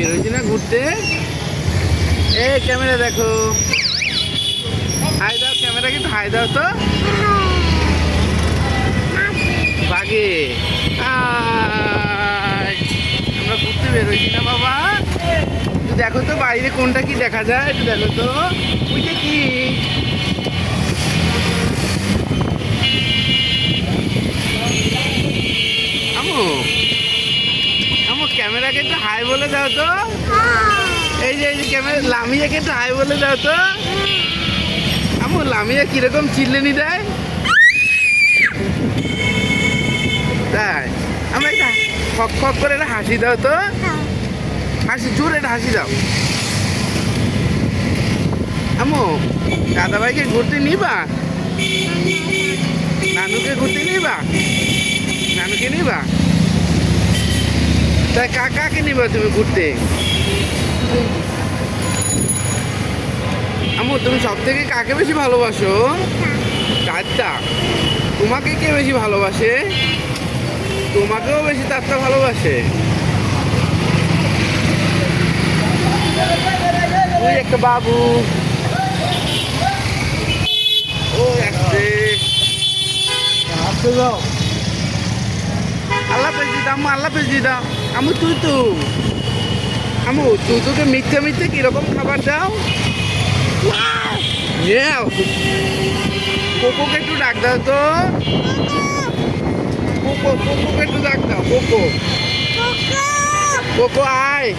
বেরোইছি না ঘুরতে। এই ক্যামেরা দেখো, হাই দাও, ক্যামেরা কিন্তু হাই দাও তো। বাগে আমরা ঘুরতে বেরোইছি না বাবা। একটু দেখো তো বাইরে কোনটা কি দেখা যায়, একটু দেখো তো। ওইটা কি? আমু আমু ক্যামেরাকে একটু হাই বলে দাও তো। এই যে ক্যামেরা লামিয়াকে একটু হাই বলে দাও তো। আমু লামিয়া কিরকম চিল্লেনি দেয় তাই। আমরা একটা খক খক করে একটা হাসি দাও তো। হাসি, জোরে একটা হাসি দাও। আমু দাদাভাইকে ঘুরতে নিবা? নানুকে ঘুরতে নিবা? নানুকে নিবা? তাই কাকাকে নিবা তুমি ঘুরতে? আমু তুমি সব থেকে কাকে বেশি ভালোবাসো? কারটা? তোমাকে কে বেশি ভালোবাসে? তোমাকেও বেশি তারটা ভালোবাসে। ওই একটা বাবু, ও আসছে। আল্লাহ পেজ দিদা, আম্মু আল্লাহ পেজ দিদা। আমু তুই তো, আমু তুই তোকে মিথ্যে মিথ্যে কিরকম খাবার দাও? কোকোকে একটু ডাক দাও তো। কোকোকে একটু ডাক দাও। কোকো, কোকো আয়।